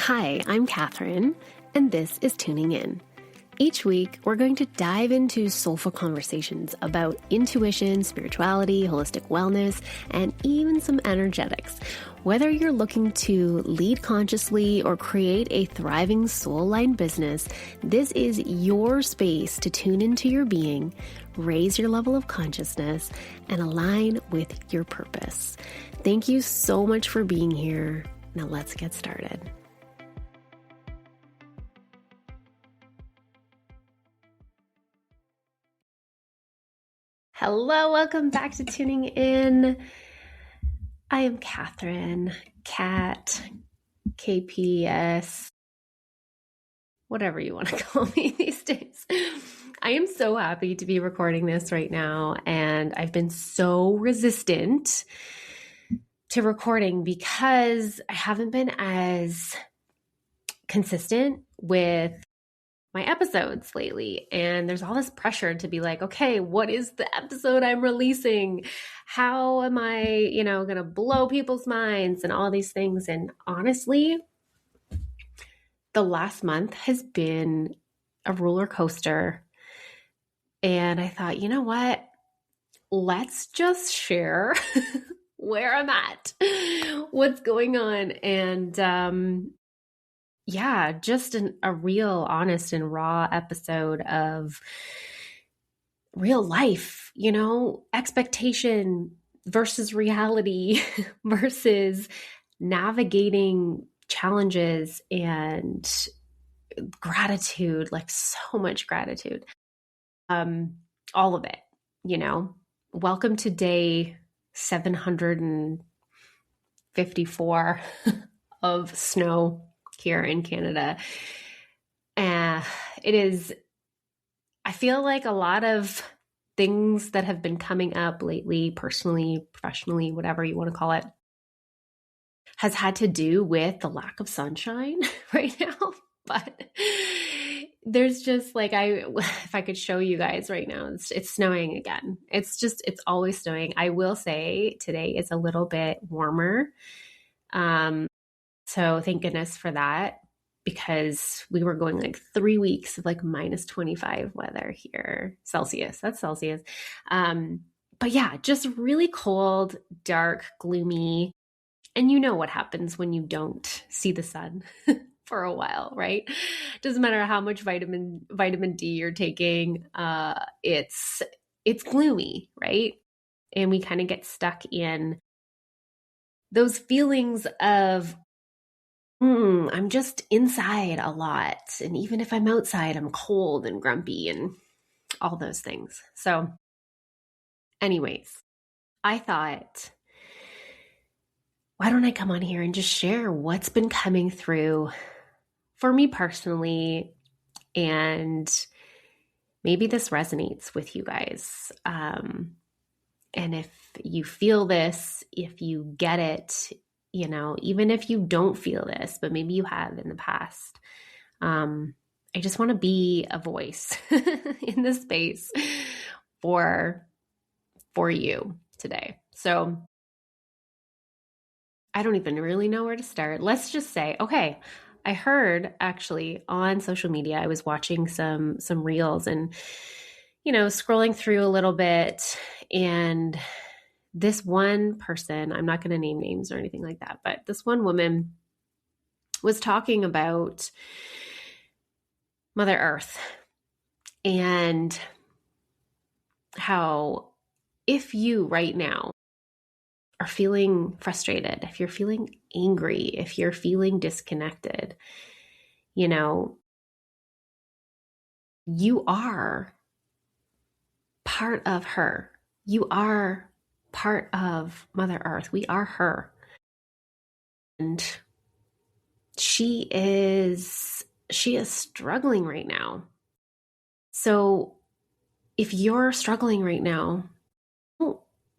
Hi, I'm Catherine, and this is Tuning In. Each week, we're going to dive into soulful conversations about intuition, spirituality, holistic wellness, and even some energetics. Whether you're looking to lead consciously or create a thriving soul-aligned business, this is your space to tune into your being, raise your level of consciousness, and align with your purpose. Thank you so much for being here. Now let's get started. Hello, welcome back to Tuning In. I am Catherine, Cat, KPS, whatever you want to call me these days. I am so happy to be recording this right now, and I've been so resistant to recording because I haven't been as consistent with my episodes lately. And there's all this pressure to be like, okay, what is the episode I'm releasing? How am I, going to blow people's minds and all these things? And honestly, the last month has been a roller coaster. And I thought, you know what? Let's just share where I'm at, what's going on. And, just a real honest and raw episode of real life, expectation versus reality versus navigating challenges and gratitude, like so much gratitude. All of it, Welcome to day 754 of snow here in Canada. It is, I feel like a lot of things that have been coming up lately, personally, professionally, whatever you want to call it, has had to do with the lack of sunshine right now. But there's just like, if I could show you guys right now, it's snowing again. It's always snowing. I will say today it's a little bit warmer. So thank goodness for that, because we were going like 3 weeks of like minus 25 weather here. Celsius, that's Celsius. But yeah, just really cold, dark, gloomy. And you know what happens when you don't see the sun for a while, right? Doesn't matter how much vitamin D you're taking. It's gloomy, right? And we kind of get stuck in those feelings of, I'm just inside a lot. And even if I'm outside, I'm cold and grumpy and all those things. So anyways, I thought, why don't I come on here and just share what's been coming through for me personally, and maybe this resonates with you guys. And if you feel this, if you get it, even if you don't feel this, but maybe you have in the past, I just want to be a voice in this space for you today. So I don't even really know where to start. Let's just say, okay, I heard actually on social media, I was watching some reels and, scrolling through a little bit, and this one person, I'm not going to name names or anything like that, but this one woman was talking about Mother Earth and how if you right now are feeling frustrated, if you're feeling angry, if you're feeling disconnected, you are part of her. You are part of Mother Earth. We are her. And she is struggling right now. So if you're struggling right now,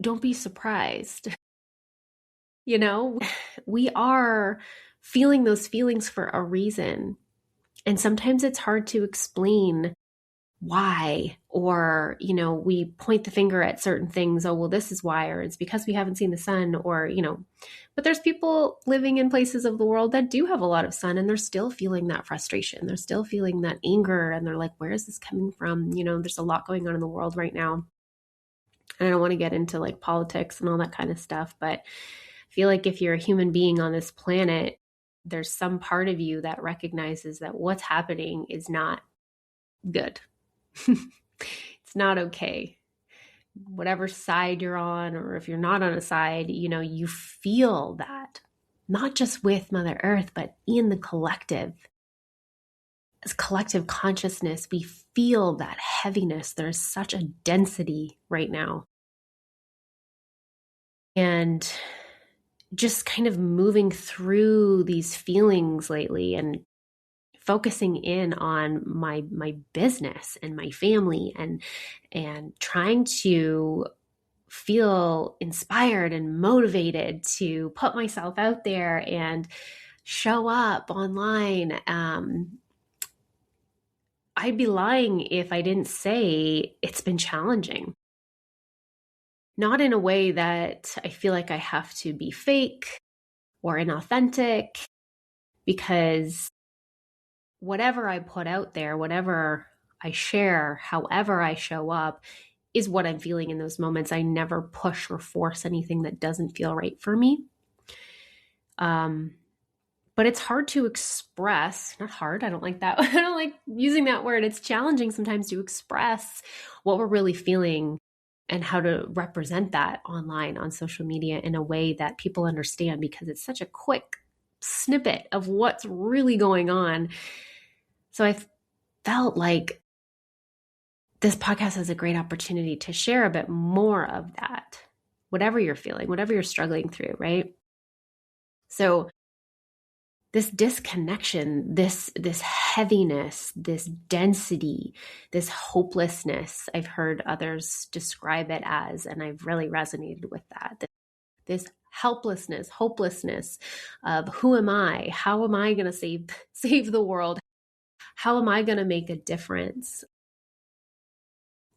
don't be surprised. We are feeling those feelings for a reason. And sometimes it's hard to explain why, or, we point the finger at certain things. Oh, well, this is why, or it's because we haven't seen the sun, or, but there's people living in places of the world that do have a lot of sun and they're still feeling that frustration. They're still feeling that anger. And they're like, where is this coming from? There's a lot going on in the world right now. And I don't want to get into like politics and all that kind of stuff, but I feel like if you're a human being on this planet, there's some part of you that recognizes that what's happening is not good. It's not okay. Whatever side you're on, or if you're not on a side, you feel that, not just with Mother Earth, but in the collective. As collective consciousness, we feel that heaviness. There's such a density right now. And just kind of moving through these feelings lately and focusing in on my business and my family and trying to feel inspired and motivated to put myself out there and show up online. I'd be lying if I didn't say it's been challenging. Not in a way that I feel like I have to be fake or inauthentic, because whatever I put out there, whatever I share, however I show up, is what I'm feeling in those moments. I never push or force anything that doesn't feel right for me. But it's hard to express, not hard, I don't like that. I don't like using that word. It's challenging sometimes to express what we're really feeling and how to represent that online on social media in a way that people understand, because it's such a quick snippet of what's really going on. So I felt like this podcast has a great opportunity to share a bit more of that, whatever you're feeling, whatever you're struggling through, right? So this disconnection, this heaviness, this density, this hopelessness, I've heard others describe it as, and I've really resonated with that. This helplessness, hopelessness of who am I? How am I going to save the world? How am I going to make a difference?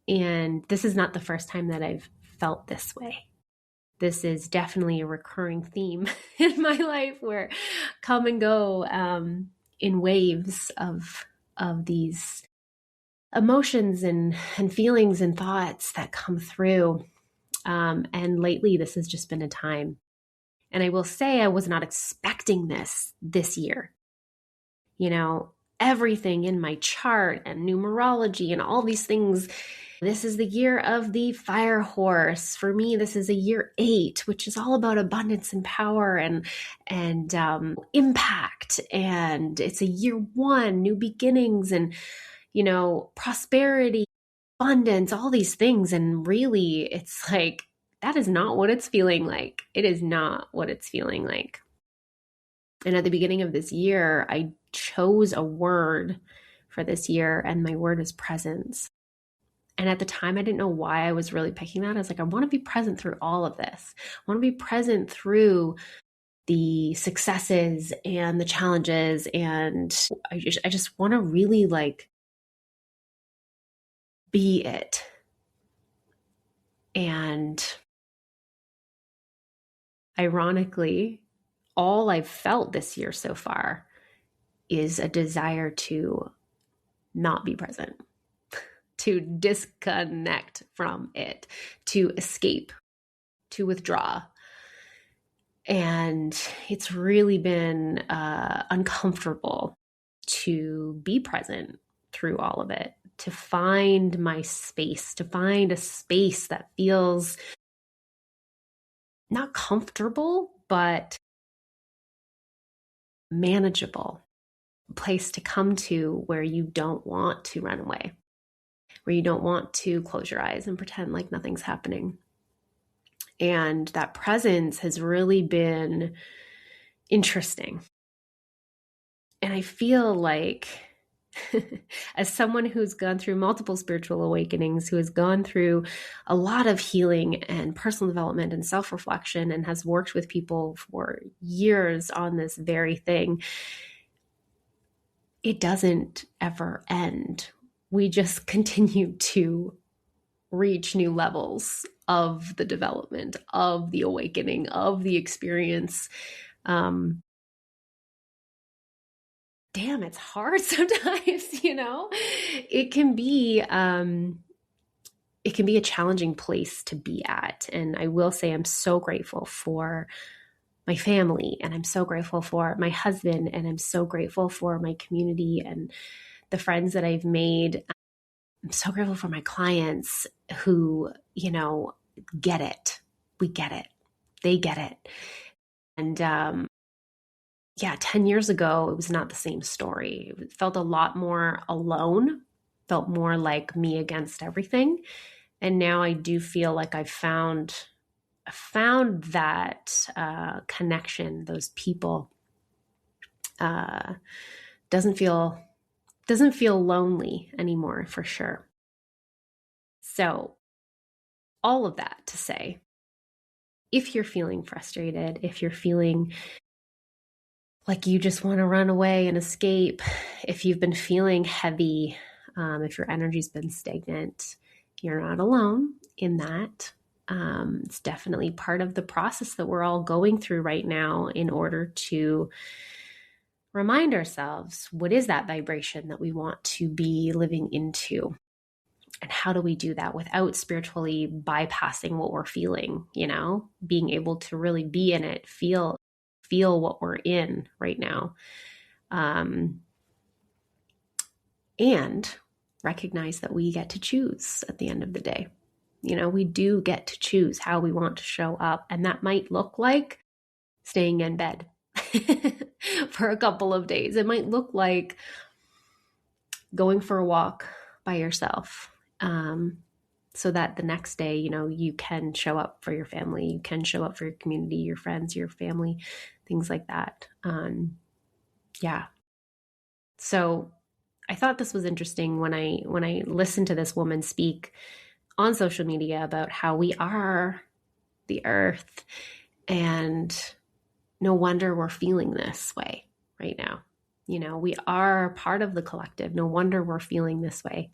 And this is not the first time that I've felt this way. This is definitely a recurring theme in my life, where come and go in waves of these emotions and feelings and thoughts that come through. And lately, this has just been a time. And I will say I was not expecting this year. Everything in my chart and numerology and all these things. This is the year of the fire horse. For me, this is a year 8, which is all about abundance and power and impact. And it's a year 1, new beginnings and, prosperity, abundance, all these things. And really, it's like, that is not what it's feeling like. It is not what it's feeling like. And at the beginning of this year, I chose a word for this year, and my word is presence. And at the time, I didn't know why I was really picking that. I was like, I want to be present through all of this. I want to be present through the successes and the challenges. And I just want to really be it. And ironically, all I've felt this year so far is a desire to not be present, to disconnect from it, to escape, to withdraw. And it's really been uncomfortable to be present through all of it, to find my space, to find a space that feels not comfortable, but manageable, a place to come to where you don't want to run away, where you don't want to close your eyes and pretend like nothing's happening. And that presence has really been interesting. And I feel like, as someone who's gone through multiple spiritual awakenings, who has gone through a lot of healing and personal development and self-reflection, and has worked with people for years on this very thing, it doesn't ever end we just continue to reach new levels of the development, of the awakening, of the experience. Damn, it's hard sometimes, you know? It can be a challenging place to be at. And I will say I'm so grateful for my family, and I'm so grateful for my husband, and I'm so grateful for my community and the friends that I've made. I'm so grateful for my clients who, you know, get it. We get it. They get it. And yeah, 10 years ago, it was not the same story. It felt a lot more alone, felt more like me against everything. And now I do feel like I've found that connection, those people. Doesn't feel lonely anymore, for sure. So all of that to say, if you're feeling frustrated, if you're feeling like you just want to run away and escape, if you've been feeling heavy, if your energy's been stagnant, you're not alone in that. It's definitely part of the process that we're all going through right now in order to remind ourselves, what is that vibration that we want to be living into? And how do we do that without spiritually bypassing what we're feeling, you know, being able to really be in it, feel what we're in right now. And recognize that we get to choose at the end of the day. You know, we do get to choose how we want to show up. And that might look like staying in bed for a couple of days. It might look like going for a walk by yourself, so that the next day, you know, you can show up for your family, you can show up for your community, your friends, your family, things like that. Yeah. So I thought this was interesting when I listened to this woman speak on social media about how we are the earth, and no wonder we're feeling this way right now. You know, we are part of the collective. No wonder we're feeling this way.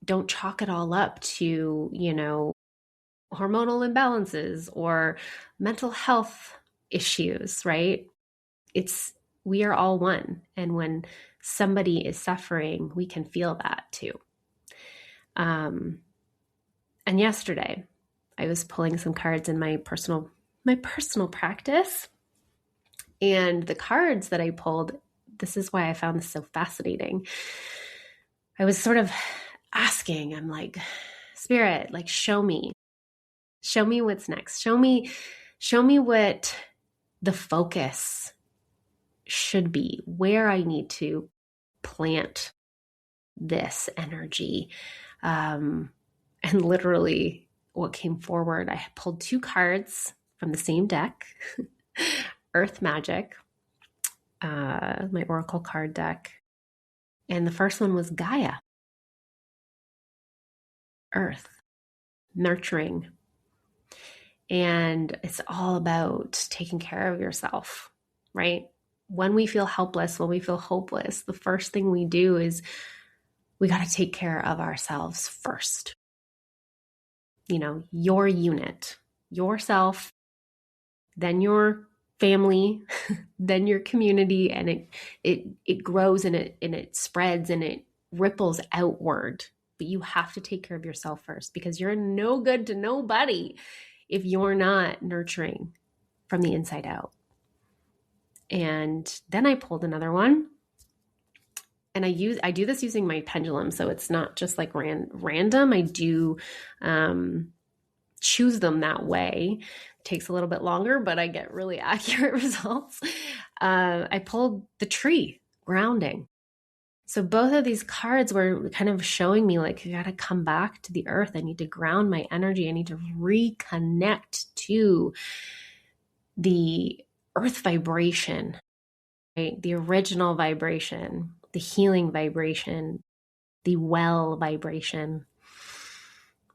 Don't chalk it all up to, you know, hormonal imbalances or mental health issues, right? We are all one. And when somebody is suffering, we can feel that too. And yesterday I was pulling some cards in my personal practice. And the cards that I pulled, this is why I found this so fascinating. I was sort of asking, I'm like, Spirit, like, show me what's next. Show me what the focus should be, where I need to plant this energy. And literally what came forward, I pulled two cards from the same deck, Earth Magic, my Oracle card deck. And the first one was Gaia, Earth, nurturing. And it's all about taking care of yourself, right? When we feel helpless, when we feel hopeless, the first thing we do is we got to take care of ourselves first. You know, your unit, yourself, then your family, then your community, and it grows and it spreads and it ripples outward. But you have to take care of yourself first, because you're no good to nobody if you're not nurturing from the inside out. And then I pulled another one, and I do this using my pendulum, so it's not just like random. I do choose them that way. It takes a little bit longer, but I get really accurate results. I pulled the tree, grounding. So both of these cards were kind of showing me, like, you got to come back to the earth. I need to ground my energy. I need to reconnect to the earth vibration, right? The original vibration, the healing vibration, the well vibration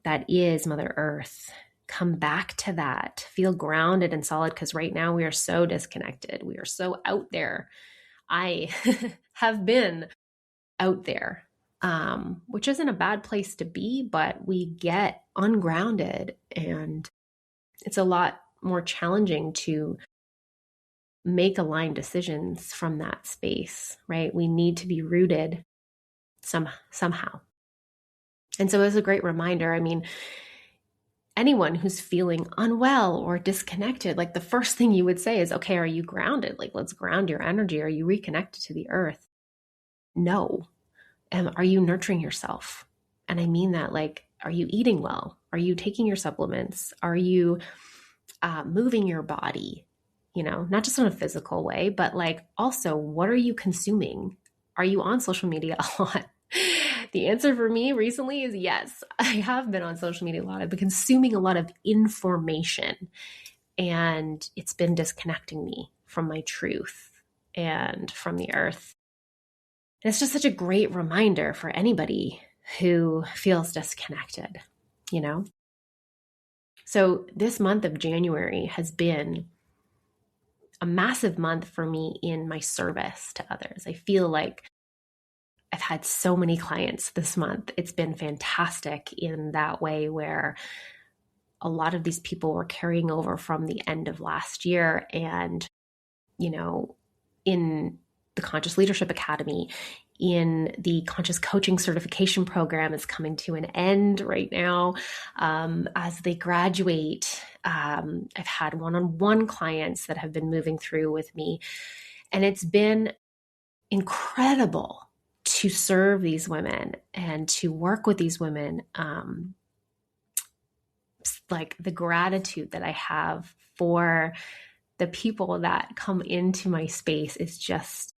that is Mother Earth. Come back to that. Feel grounded and solid, because right now we are so disconnected. We are so out there. I have been out there, which isn't a bad place to be, but we get ungrounded, and it's a lot more challenging to make aligned decisions from that space, right? We need to be rooted somehow. And so it was a great reminder. I mean, anyone who's feeling unwell or disconnected, like the first thing you would say is, okay, are you grounded? Like, let's ground your energy. Are you reconnected to the earth? No. And are you nurturing yourself? And I mean that, like, are you eating well? Are you taking your supplements? Are you moving your body? You know, not just in a physical way, but like also, what are you consuming? Are you on social media a lot? The answer for me recently is yes. I have been on social media a lot. I've been consuming a lot of information, and it's been disconnecting me from my truth and from the earth. And it's just such a great reminder for anybody who feels disconnected, you know? So this month of January has been a massive month for me in my service to others. I feel like I've had so many clients this month. It's been fantastic in that way, where a lot of these people were carrying over from the end of last year. And, you know, in the Conscious Leadership Academy, in the Conscious Coaching Certification Program is coming to an end right now. As they graduate, I've had one-on-one clients that have been moving through with me. And it's been incredible to serve these women and to work with these women. Like the gratitude that I have for the people that come into my space is just,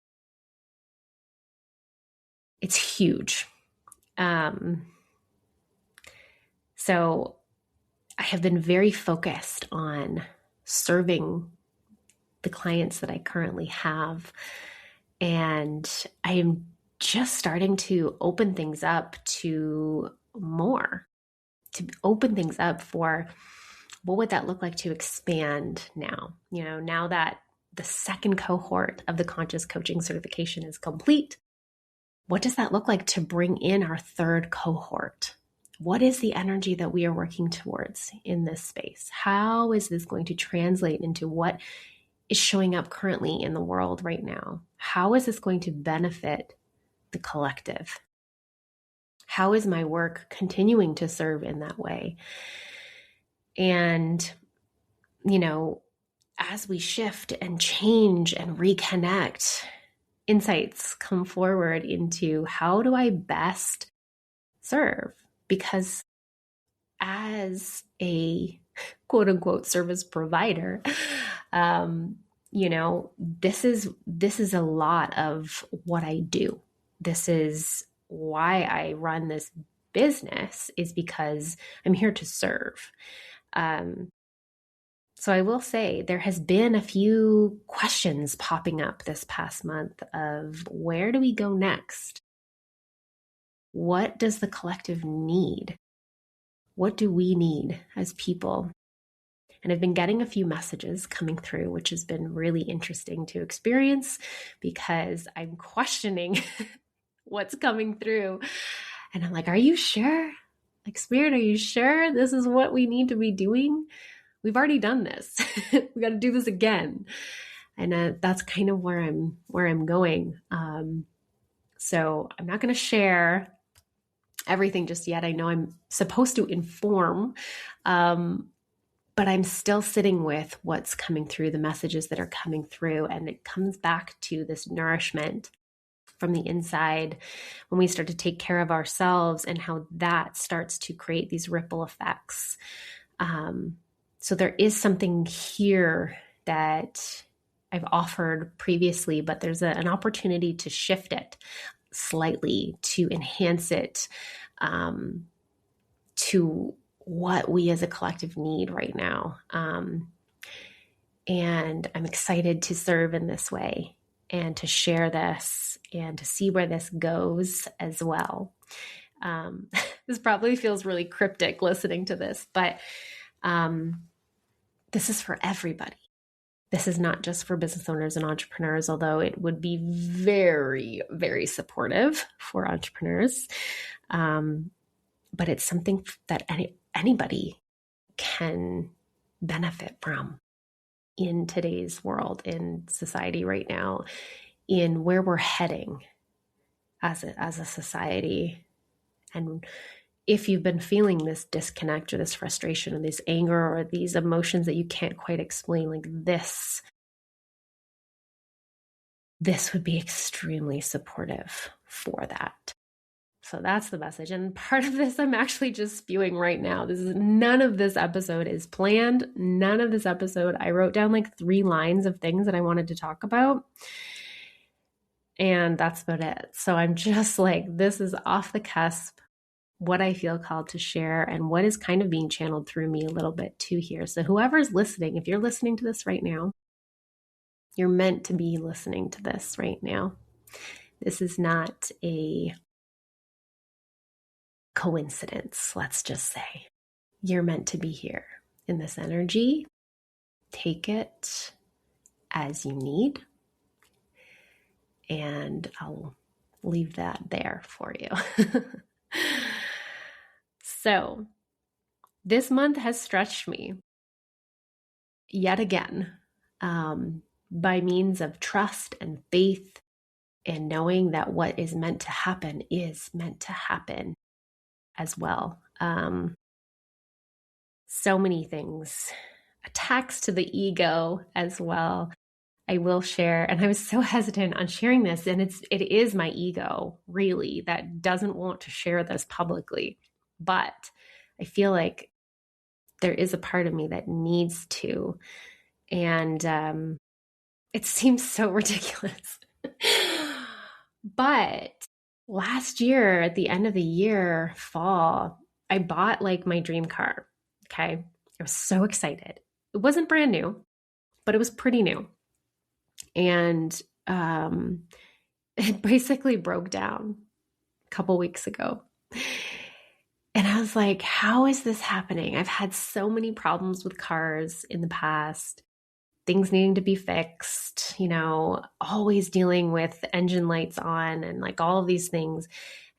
it's huge. So I have been very focused on serving the clients that I currently have. And I am just starting to open things up to more, to open things up for what would that look like to expand now? You know, now that the second cohort of the Conscious Coaching Certification is complete, what does that look like to bring in our third cohort? What is the energy that we are working towards in this space? How is this going to translate into what is showing up currently in the world right now? How is this going to benefit the collective? How is my work continuing to serve in that way? And, you know, as we shift and change and reconnect, insights come forward into how do I best serve? Because as a quote unquote service provider, you know, this is a lot of what I do. This is why I run this business, is because I'm here to serve. So I will say there has been a few questions popping up this past month of where do we go next? What does the collective need? What do we need as people? And I've been getting a few messages coming through, which has been really interesting to experience, because I'm questioning what's coming through. And I'm like, are you sure? Like, Spirit, are you sure this is what we need to be doing? We've already done this. We got to do this again. And that's kind of where I'm going. So I'm not going to share everything just yet. I know I'm supposed to inform, but I'm still sitting with what's coming through, the messages that are coming through. And it comes back to this nourishment from the inside when we start to take care of ourselves, and how that starts to create these ripple effects. So there is something here that I've offered previously, but there's an opportunity to shift it slightly, to enhance it to what we as a collective need right now. And I'm excited to serve in this way and to share this and to see where this goes as well. This probably feels really cryptic listening to this, but this is for everybody. This is not just for business owners and entrepreneurs, although it would be very, very supportive for entrepreneurs. But it's something that anybody can benefit from in today's world, in society right now, in where we're heading as a society. And if you've been feeling this disconnect or this frustration or this anger or these emotions that you can't quite explain, like this would be extremely supportive for that. So that's the message. And part of this I'm actually just spewing right now. None of this episode is planned. None of this episode. I wrote down like 3 lines of things that I wanted to talk about. And that's about it. So I'm just like, this is off the cusp, what I feel called to share and what is kind of being channeled through me a little bit too here. So whoever's listening, if you're listening to this right now, you're meant to be listening to this right now. This is not a coincidence, let's just say. You're meant to be here in this energy. Take it as you need. And I'll leave that there for you. So, this month has stretched me yet again by means of trust and faith and knowing that what is meant to happen is meant to happen as well. So many things, attacks to the ego as well. I will share, and I was so hesitant on sharing this, and it is my ego really that doesn't want to share this publicly, but I feel like there is a part of me that needs to, and it seems so ridiculous. But last year, at the end of the year, fall, I bought like my dream car. Okay. I was so excited. It wasn't brand new, but it was pretty new. And it basically broke down a couple weeks ago. And I was like, how is this happening? I've had so many problems with cars in the past, things needing to be fixed, always dealing with engine lights on and like all of these things.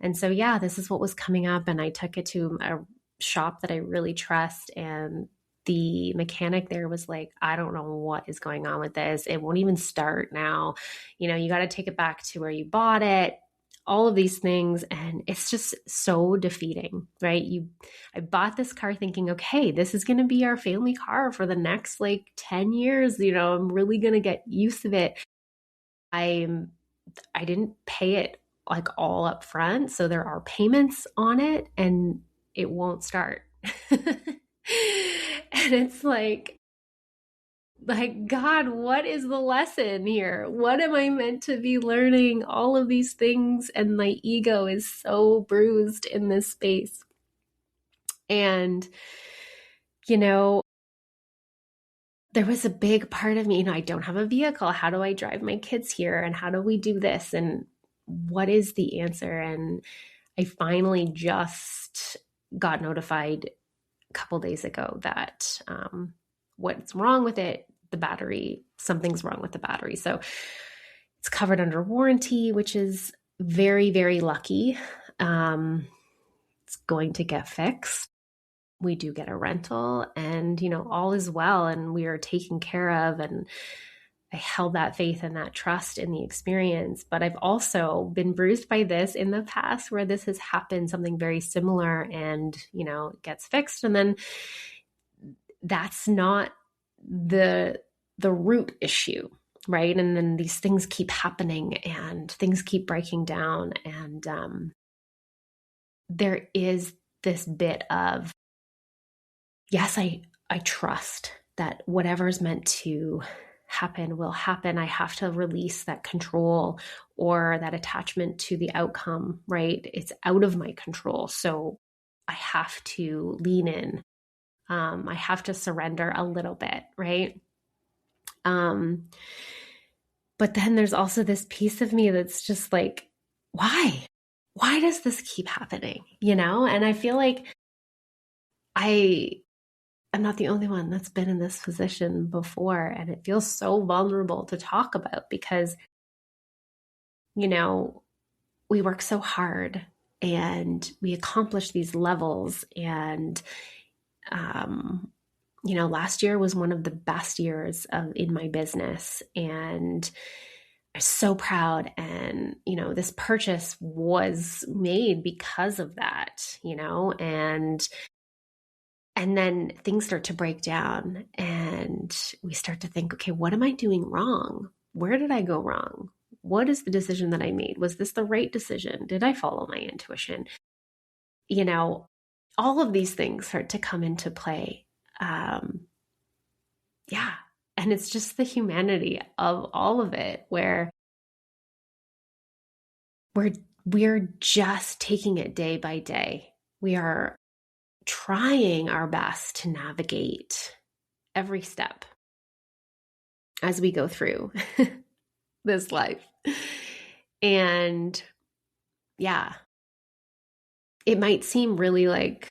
And so, yeah, this is what was coming up. And I took it to a shop that I really trust. And the mechanic there was like, I don't know what is going on with this. It won't even start now. You got to take it back to where you bought it, all of these things. And it's just so defeating, right? I bought this car thinking, okay, this is going to be our family car for the next like 10 years. I'm really going to get used to it. I didn't pay it like all up front. So there are payments on it and it won't start. And it's like, God, what is the lesson here? What am I meant to be learning? All of these things, and my ego is so bruised in this space. And, there was a big part of me, I don't have a vehicle. How do I drive my kids here? And how do we do this? And what is the answer? And I finally just got notified a couple days ago that what's wrong with it, something's wrong with the battery. So it's covered under warranty, which is very, very lucky. It's going to get fixed. We do get a rental and, all is well and we are taken care of. And I held that faith and that trust in the experience. But I've also been bruised by this in the past where this has happened, something very similar, and, it gets fixed. And then that's not the root issue, right? And then these things keep happening and things keep breaking down. And there is this bit of, yes, I trust that whatever's meant to happen will happen. I have to release that control or that attachment to the outcome, right? It's out of my control. So I have to lean in. I have to surrender a little bit, right? But then there's also this piece of me that's just like, why? Why does this keep happening? And I feel like I I'm not the only one that's been in this position before. And it feels so vulnerable to talk about because, you know, we work so hard and we accomplish these levels. And, um, last year was one of the best years in my business. And I'm so proud. And, this purchase was made because of that, and then things start to break down and we start to think, okay, what am I doing wrong? Where did I go wrong? What is the decision that I made? Was this the right decision? Did I follow my intuition? All of these things start to come into play. Yeah. And it's just the humanity of all of it where we're just taking it day by day. We are trying our best to navigate every step as we go through this life. And yeah, it might seem really like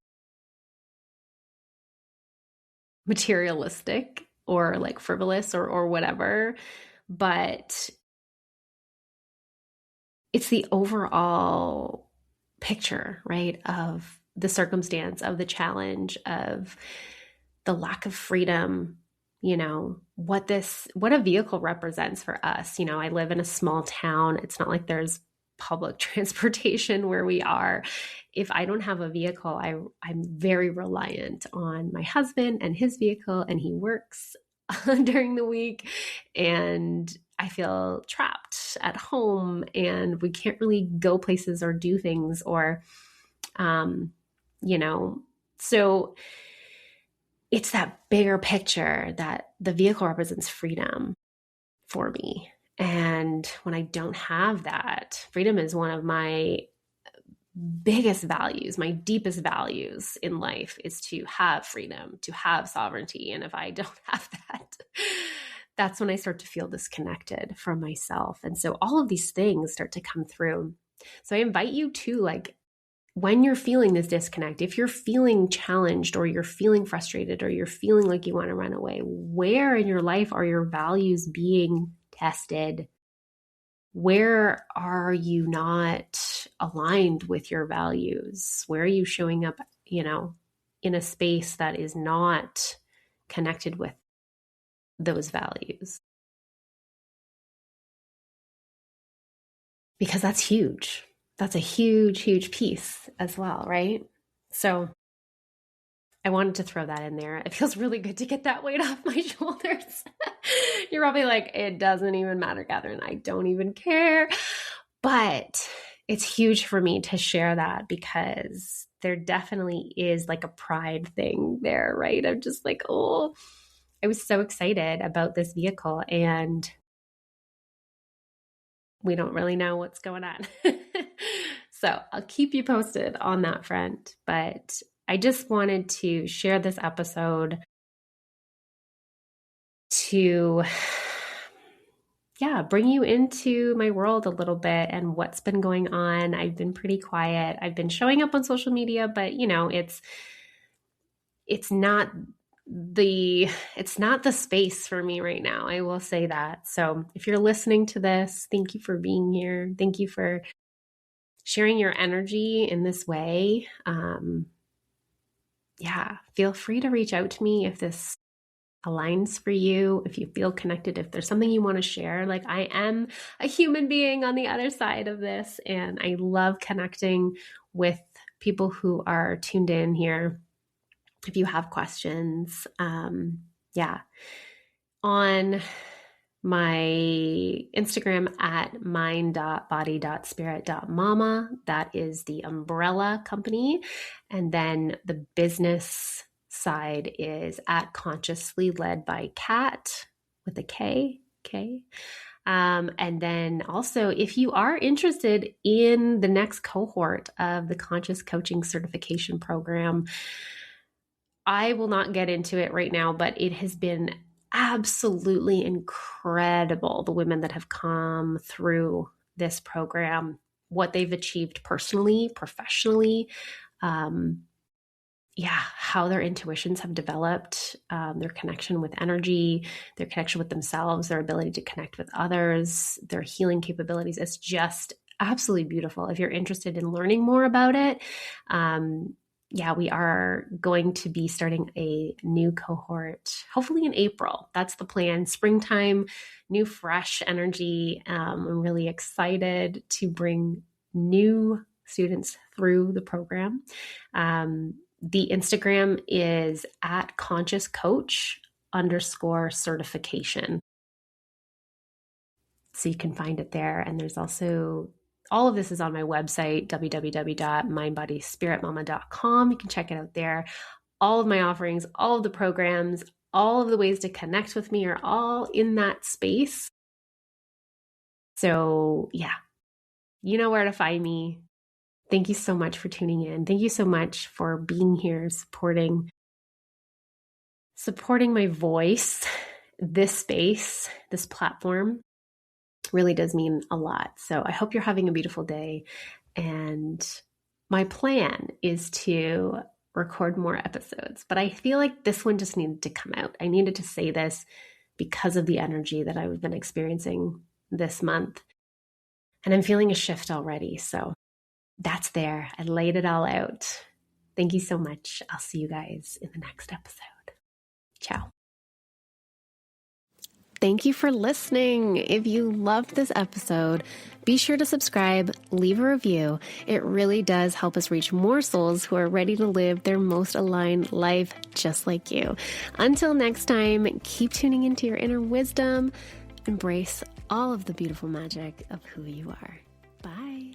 materialistic or like frivolous or whatever, but it's the overall picture, right, of the circumstance, of the challenge, of the lack of freedom, what a vehicle represents for us. I live in a small town. It's not like there's public transportation where we are. If I don't have a vehicle, I'm very reliant on my husband and his vehicle, and he works during the week, and I feel trapped at home, and we can't really go places or do things or, so it's that bigger picture that the vehicle represents freedom for me. And when I don't have that, freedom is one of my biggest values, my deepest values in life is to have freedom, to have sovereignty. And if I don't have that, that's when I start to feel disconnected from myself. And so all of these things start to come through. So I invite you to, like, when you're feeling this disconnect, if you're feeling challenged or you're feeling frustrated or you're feeling like you want to run away, where in your life are your values being tested? Where are you not aligned with your values? Where are you showing up, in a space that is not connected with those values? Because that's huge. That's a huge, huge piece as well, right? So I wanted to throw that in there. It feels really good to get that weight off my shoulders. You're probably like, it doesn't even matter, Catherine. I don't even care. But it's huge for me to share that because there definitely is like a pride thing there, right? I'm just like, oh, I was so excited about this vehicle and we don't really know what's going on. So I'll keep you posted on that front. But I just wanted to share this episode to, bring you into my world a little bit and what's been going on. I've been pretty quiet. I've been showing up on social media, but it's not the space for me right now. I will say that. So if you're listening to this, thank you for being here. Thank you for sharing your energy in this way. Feel free to reach out to me if this aligns for you, if you feel connected, if there's something you want to share. Like, I am a human being on the other side of this, and I love connecting with people who are tuned in here. If you have questions, on my Instagram at mind.body.spirit.mama. That is the umbrella company. And then the business side is at consciously led by Kat with a K. And then also, if you are interested in the next cohort of the Conscious Coaching Certification Program, I will not get into it right now, but it has been absolutely incredible, the women that have come through this program, what they've achieved personally, professionally. how their intuitions have developed, their connection with energy, their connection with themselves, their ability to connect with others, their healing capabilities. It's just absolutely beautiful. If you're interested in learning more about it, we are going to be starting a new cohort, hopefully in April. That's the plan. Springtime, new, fresh energy. I'm really excited to bring new students through the program. The Instagram is at consciouscoach_certification. So you can find it there. And there's also, all of this is on my website, www.mindbodyspiritmama.com. You can check it out there. All of my offerings, all of the programs, all of the ways to connect with me are all in that space. So you know where to find me. Thank you so much for tuning in. Thank you so much for being here, supporting my voice. This space, this platform really does mean a lot. So I hope you're having a beautiful day. And my plan is to record more episodes, but I feel like this one just needed to come out. I needed to say this because of the energy that I've been experiencing this month. And I'm feeling a shift already. So that's there. I laid it all out. Thank you so much. I'll see you guys in the next episode. Ciao. Thank you for listening. If you loved this episode, be sure to subscribe, leave a review. It really does help us reach more souls who are ready to live their most aligned life just like you. Until next time, keep tuning into your inner wisdom. Embrace all of the beautiful magic of who you are. Bye.